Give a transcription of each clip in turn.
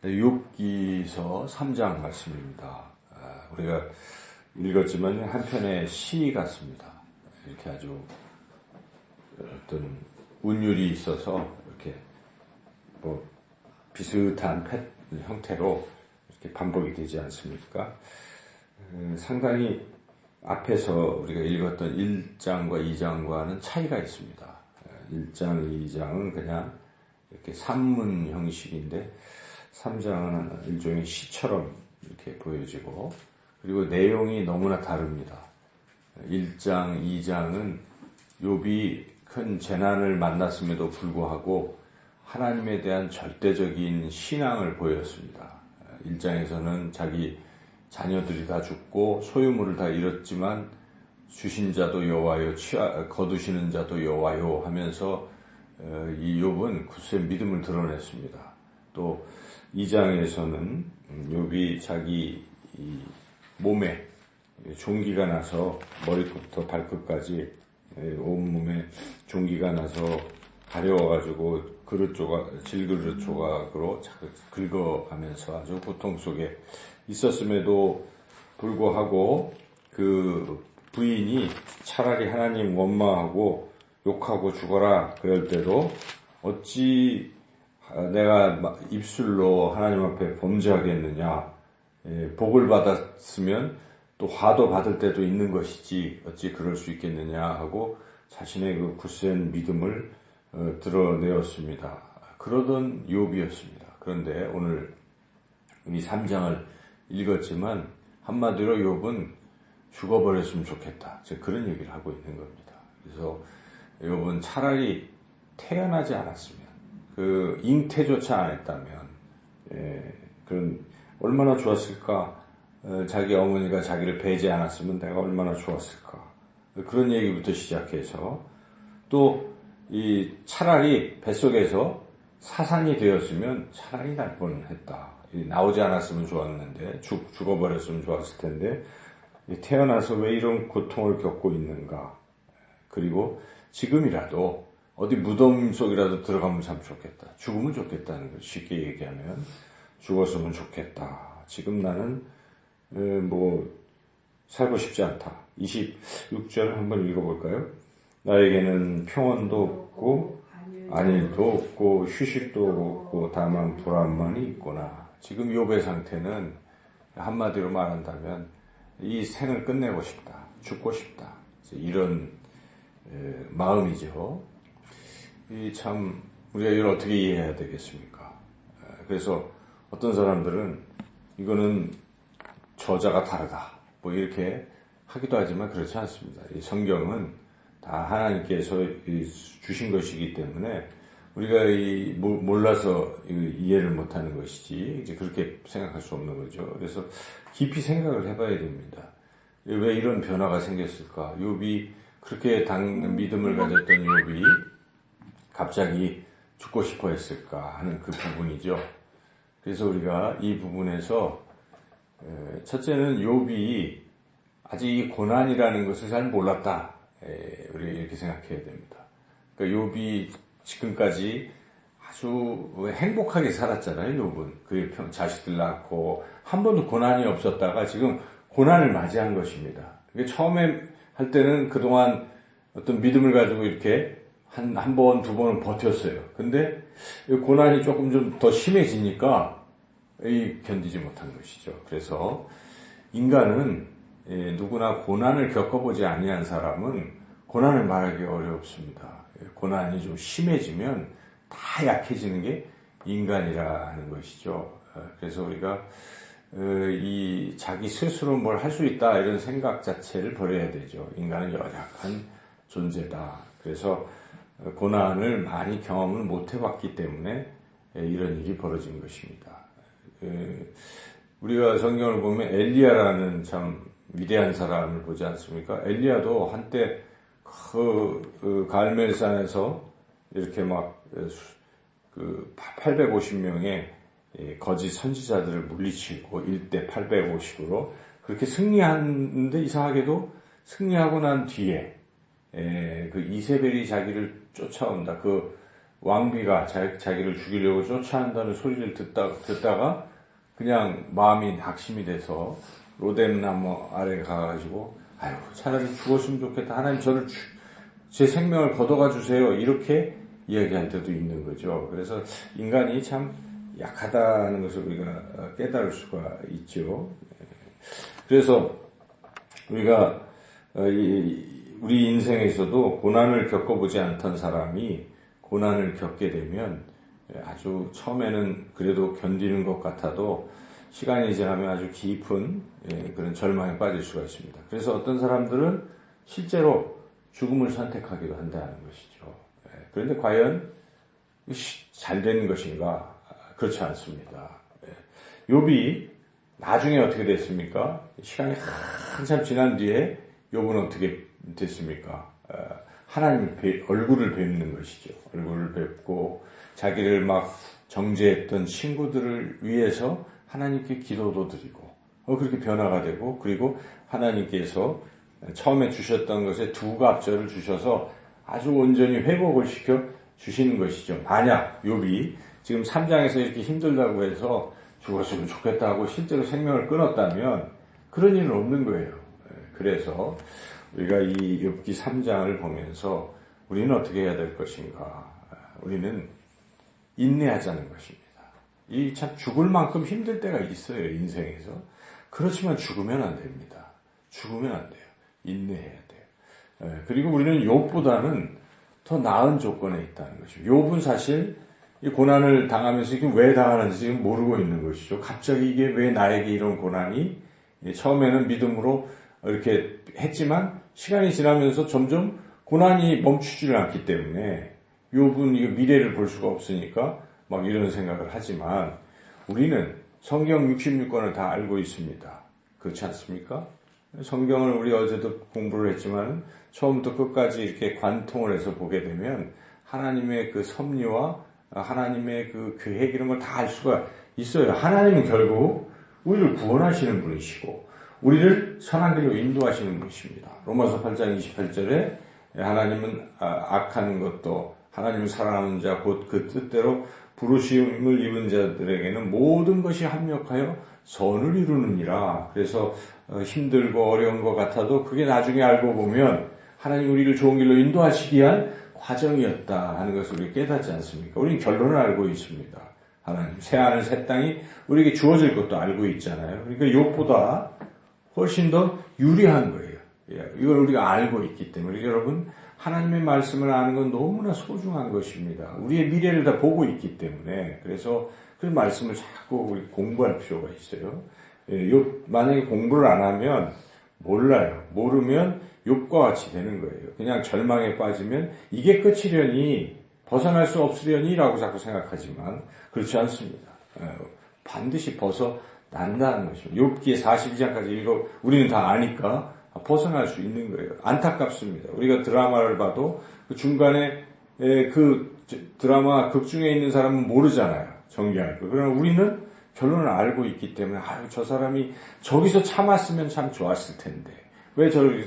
욥기서 3장 말씀입니다. 우리가 읽었지만 한편의 시 같습니다. 이렇게 아주 어떤 운율이 있어서 이렇게 비슷한 형태로 이렇게 반복이 되지 않습니까? 상당히 앞에서 우리가 읽었던 1장과 2장과는 차이가 있습니다. 1장, 2장은 그냥 이렇게 산문 형식인데 3장은 일종의 시처럼 이렇게 보여지고, 그리고 내용이 너무나 다릅니다. 1장, 2장은 욥이 큰 재난을 만났음에도 불구하고 하나님에 대한 절대적인 신앙을 보였습니다. 1장에서는 자기 자녀들이 다 죽고 소유물을 다 잃었지만 주신 자도 여호와요, 거두시는 자도 여호와요 하면서 이 욥은 굳세 믿음을 드러냈습니다. 또 2장에서는 욥이 자기 몸에 종기가 나서 머리부터 발끝까지 온몸에 종기가 나서 가려워가지고 질그릇 조각으로 긁어가면서 아주 고통 속에 있었음에도 불구하고 그 부인이 차라리 하나님 원망하고 욕하고 죽어라 그럴 때도 어찌 내가 입술로 하나님 앞에 범죄하겠느냐, 복을 받았으면 또 화도 받을 때도 있는 것이지 어찌 그럴 수 있겠느냐 하고 자신의 그 굳센 믿음을 드러내었습니다. 그러던 욥이었습니다. 그런데 오늘 이 3장을 읽었지만 한마디로 욥은 죽어버렸으면 좋겠다, 그런 얘기를 하고 있는 겁니다. 그래서 욥은 차라리 태어나지 않았으면, 그 잉태조차 안 했다면, 그런 얼마나 좋았을까. 자기 어머니가 자기를 배지 않았으면 내가 얼마나 좋았을까. 그런 얘기부터 시작해서 또 이 차라리 뱃속에서 사산이 되었으면 차라리 날 뻔했다. 나오지 않았으면 좋았는데, 죽어버렸으면 좋았을 텐데 태어나서 왜 이런 고통을 겪고 있는가. 그리고 지금이라도 어디 무덤 속이라도 들어가면 참 좋겠다. 죽으면 좋겠다는 걸 쉽게 얘기하면 죽었으면 좋겠다. 지금 나는 살고 싶지 않다. 26절을 한번 읽어볼까요? 나에게는 평온도 없고 안일도 없고 휴식도 없고 다만 불안만이 있구나. 지금 욥의 상태는 한마디로 말한다면 이 생을 끝내고 싶다, 죽고 싶다, 이런 마음이죠. 참 우리가 이걸 어떻게 이해해야 되겠습니까? 그래서 어떤 사람들은 이거는 저자가 다르다 이렇게 하기도 하지만 그렇지 않습니다. 이 성경은 다 하나님께서 주신 것이기 때문에 우리가 몰라서 이해를 못하는 것이지 이제 그렇게 생각할 수 없는 거죠. 그래서 깊이 생각을 해봐야 됩니다. 왜 이런 변화가 생겼을까? 욥이 그렇게 믿음을 가졌던 욥이 갑자기 죽고 싶어 했을까 하는 그 부분이죠. 그래서 우리가 이 부분에서 첫째는 욥이 아직 이 고난이라는 것을 잘 몰랐다. 우리가 이렇게 생각해야 됩니다. 그러니까 욥이 지금까지 아주 행복하게 살았잖아요. 욥은 그의 자식들 낳고 한 번도 고난이 없었다가 지금 고난을 맞이한 것입니다. 처음에 할 때는 그동안 어떤 믿음을 가지고 이렇게 한 번, 두 번은 버텼어요. 근데 고난이 조금 좀 더 심해지니까 견디지 못한 것이죠. 그래서 인간은 누구나 고난을 겪어보지 아니한 사람은 고난을 말하기 어렵습니다. 고난이 좀 심해지면 다 약해지는 게 인간이라는 것이죠. 그래서 우리가 이 자기 스스로 뭘 할 수 있다 이런 생각 자체를 버려야 되죠. 인간은 연약한 존재다. 그래서 고난을 많이 경험을 못 해봤기 때문에 이런 일이 벌어진 것입니다. 우리가 성경을 보면 엘리야라는 참 위대한 사람을 보지 않습니까? 엘리야도 한때 그 갈멜산에서 이렇게 850명의 거짓 선지자들을 물리치고 1대 850으로 그렇게 승리하는데, 이상하게도 승리하고 난 뒤에 그 이세벨이 자기를 쫓아온다. 그 왕비가 자기를 죽이려고 쫓아온다는 소리를 듣다가 그냥 마음이 낙심이 돼서 로뎀나무 아래 가가지고 아유 차라리 죽었으면 좋겠다. 하나님 저를 제 생명을 걷어가 주세요. 이렇게 이야기할 때도 있는 거죠. 그래서 인간이 참 약하다는 것을 우리가 깨달을 수가 있죠. 그래서 우리가 우리 인생에서도 고난을 겪어보지 않던 사람이 고난을 겪게 되면 아주 처음에는 그래도 견디는 것 같아도 시간이 지나면 아주 깊은 그런 절망에 빠질 수가 있습니다. 그래서 어떤 사람들은 실제로 죽음을 선택하기도 한다는 것이죠. 그런데 과연 잘 되는 것인가? 그렇지 않습니다. 욥이 나중에 어떻게 됐습니까? 시간이 한참 지난 뒤에 욥은 어떻게 됐습니까? 하나님 얼굴을 뵙는 것이죠. 얼굴을 뵙고 자기를 막 정죄했던 친구들을 위해서 하나님께 기도도 드리고 그렇게 변화가 되고 그리고 하나님께서 처음에 주셨던 것에 두 갑절을 주셔서 아주 온전히 회복을 시켜 주시는 것이죠. 만약 욥이 지금 3장에서 이렇게 힘들다고 해서 죽었으면 좋겠다고 실제로 생명을 끊었다면 그런 일은 없는 거예요. 그래서 우리가 이 욥기 3장을 보면서 우리는 어떻게 해야 될 것인가? 우리는 인내하자는 것입니다. 이 참 죽을 만큼 힘들 때가 있어요, 인생에서. 그렇지만 죽으면 안 됩니다. 죽으면 안 돼요. 인내해야 돼요. 그리고 우리는 욥보다는 더 나은 조건에 있다는 것이죠. 욥은 사실 이 고난을 당하면서 이게 왜 당하는지 지금 모르고 있는 것이죠. 갑자기 이게 왜 나에게 이런 고난이 처음에는 믿음으로 이렇게 했지만 시간이 지나면서 점점 고난이 멈추지를 않기 때문에 욥은 이거 미래를 볼 수가 없으니까 막 이런 생각을 하지만 우리는 성경 66권을 다 알고 있습니다. 그렇지 않습니까? 성경을 우리 어제도 공부를 했지만 처음부터 끝까지 이렇게 관통을 해서 보게 되면 하나님의 그 섭리와 하나님의 그 계획 이런 걸 다 알 수가 있어요. 하나님은 결국 우리를 구원하시는 분이시고 우리를 선한 길로 인도하시는 분이십니다. 로마서 8장 28절에 하나님은 악한 것도 하나님을 사랑하는 자 곧 그 뜻대로 부르심을 입은 자들에게는 모든 것이 합력하여 선을 이루느니라. 그래서 힘들고 어려운 것 같아도 그게 나중에 알고 보면 하나님 우리를 좋은 길로 인도하시기 위한 과정이었다 하는 것을 우리 깨닫지 않습니까? 우리는 결론을 알고 있습니다. 하나님 새하늘 새 땅이 우리에게 주어질 것도 알고 있잖아요. 그러니까 욥보다 훨씬 더 유리한 거예요. 이걸 우리가 알고 있기 때문에 여러분 하나님의 말씀을 아는 건 너무나 소중한 것입니다. 우리의 미래를 다 보고 있기 때문에 그래서 그 말씀을 자꾸 우리 공부할 필요가 있어요. 만약에 공부를 안 하면 몰라요. 모르면 욥과 같이 되는 거예요. 그냥 절망에 빠지면 이게 끝이려니 벗어날 수 없으려니라고 자꾸 생각하지만 그렇지 않습니다. 반드시 벗어난다는 것입니다. 욥기 42장까지 우리는 다 아니까 벗어날 수 있는 거예요. 안타깝습니다. 우리가 드라마를 봐도 그 중간에 그 드라마 극 중에 있는 사람은 모르잖아요. 정리할 거. 그러나 우리는 결론을 알고 있기 때문에 아유 저 사람이 저기서 참았으면 참 좋았을 텐데 왜 저렇게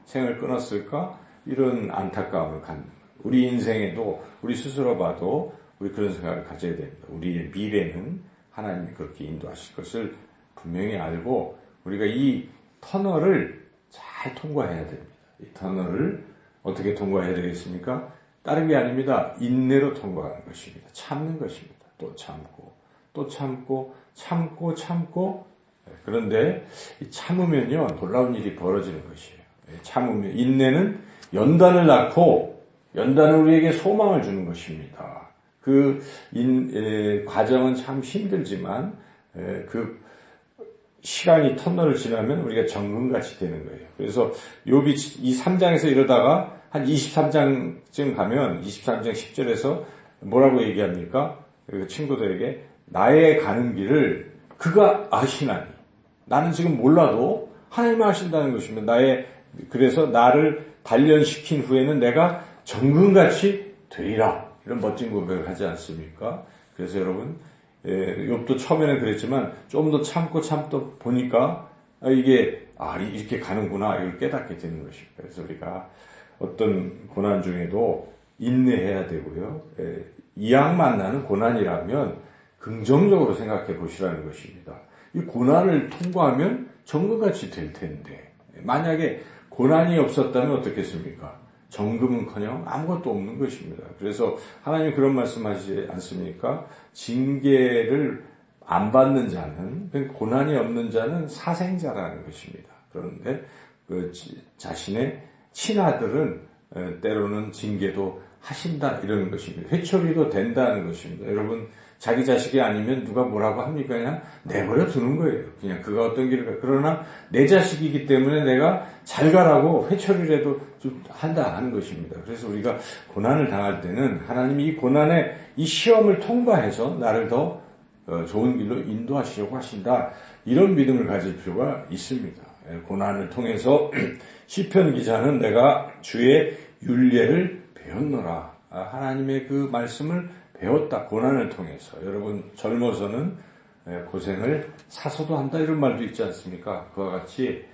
생을 끊었을까? 이런 안타까움을 갖는 우리 인생에도 우리 스스로 봐도 우리 그런 생각을 가져야 됩니다. 우리의 미래는 하나님이 그렇게 인도하실 것을 분명히 알고 우리가 이 터널을 잘 통과해야 됩니다. 이 터널을 어떻게 통과해야 되겠습니까? 다른 게 아닙니다. 인내로 통과하는 것입니다. 참는 것입니다. 또 참고 또 참고 그런데 참으면요 놀라운 일이 벌어지는 것이에요. 참으면 인내는 연단을 낳고 연단은 우리에게 소망을 주는 것입니다. 그 과정은 참 힘들지만 그 시간이 터널을 지나면 우리가 정금같이 되는 거예요. 그래서 욥이 이 3장에서 이러다가 한 23장쯤 가면 23장 10절에서 뭐라고 얘기합니까? 그 친구들에게 나의 가는 길을 그가 아시나니 나는 지금 몰라도 하나님이 아신다는 것입니다. 그래서 나를 단련시킨 후에는 내가 정금같이 되리라. 이런 멋진 고백을 하지 않습니까? 그래서 여러분 욥도 처음에는 그랬지만 좀 더 참고 보니까 이게 이렇게 가는구나 이걸 깨닫게 되는 것입니다. 그래서 우리가 어떤 고난 중에도 인내해야 되고요. 이악 만나는 고난이라면 긍정적으로 생각해 보시라는 것입니다. 이 고난을 통과하면 정금같이 될 텐데 만약에 고난이 없었다면 어떻겠습니까? 정금은커녕 아무것도 없는 것입니다. 그래서 하나님 그런 말씀하시지 않습니까? 징계를 안 받는 자는, 고난이 없는 자는 사생자라는 것입니다. 그런데 그 자신의 친아들은 때로는 징계도 하신다 이러는 것입니다. 회초리도 된다는 것입니다. 여러분 자기 자식이 아니면 누가 뭐라고 합니까? 그냥 내버려 두는 거예요. 그냥 그가 어떤 길을 가. 그러나 내 자식이기 때문에 내가 잘 가라고 회초리라도 좀 한다 하는 것입니다. 그래서 우리가 고난을 당할 때는 하나님이 이 고난의 이 시험을 통과해서 나를 더 좋은 길로 인도하시려고 하신다. 이런 믿음을 가질 필요가 있습니다. 고난을 통해서 시편 기자는 내가 주의 율례를 배웠노라. 하나님의 그 말씀을 배웠다. 고난을 통해서. 여러분 젊어서는 고생을 사서도 한다 이런 말도 있지 않습니까? 그와 같이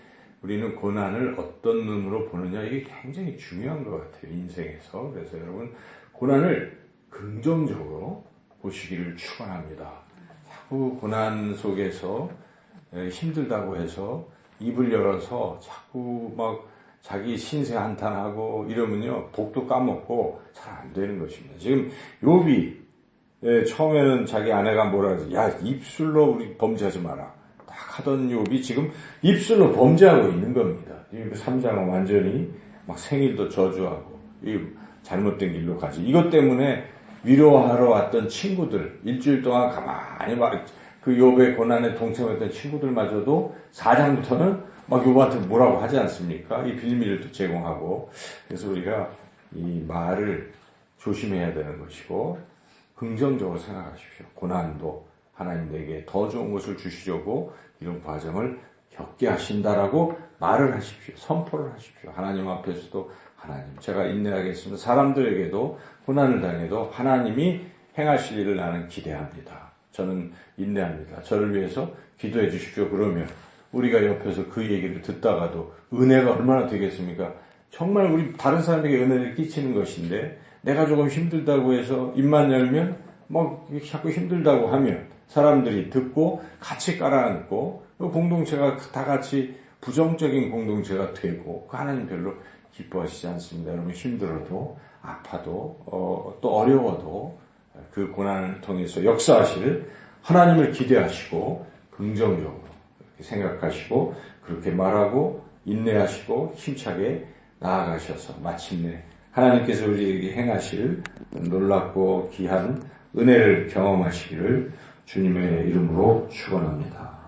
우리는 고난을 어떤 눈으로 보느냐 이게 굉장히 중요한 것 같아요. 인생에서. 그래서 여러분 고난을 긍정적으로 보시기를 축원합니다. 자꾸 고난 속에서 힘들다고 해서 입을 열어서 자꾸 막 자기 신세 한탄하고 이러면요 복도 까먹고 잘 안 되는 것입니다. 지금 욥이 처음에는 자기 아내가 뭐라 하지? 야 입술로 우리 범죄하지 마라. 딱 하던 욥이 지금 입술로 범죄하고 있는 겁니다. 이 3장은 완전히 막 생일도 저주하고 이 잘못된 길로 가지. 이것 때문에 위로하러 왔던 친구들 일주일 동안 가만히 그 욥의 고난에 동참했던 친구들마저도 4장부터는 막 욥한테 뭐라고 하지 않습니까? 이 빌미를 또 제공하고. 그래서 우리가 이 말을 조심해야 되는 것이고 긍정적으로 생각하십시오. 고난도 하나님 내게 더 좋은 것을 주시려고 이런 과정을 겪게 하신다라고 말을 하십시오. 선포를 하십시오. 하나님 앞에서도 하나님 제가 인내하겠습니다. 사람들에게도 고난을 당해도 하나님이 행하실 일을 나는 기대합니다. 저는 인내합니다. 저를 위해서 기도해 주십시오. 그러면 우리가 옆에서 그 얘기를 듣다가도 은혜가 얼마나 되겠습니까? 정말 우리 다른 사람에게 은혜를 끼치는 것인데 내가 조금 힘들다고 해서 입만 열면 막 자꾸 힘들다고 하면 사람들이 듣고 같이 깔아앉고 공동체가 다 같이 부정적인 공동체가 되고 그 하나님 별로 기뻐하시지 않습니다. 여러분 힘들어도 아파도 또 어려워도 그 고난을 통해서 역사하실 하나님을 기대하시고 긍정적으로 생각하시고 그렇게 말하고 인내하시고 힘차게 나아가셔서 마침내 하나님께서 우리에게 행하실 놀랍고 귀한 은혜를 경험하시기를 주님의 이름으로 축원합니다.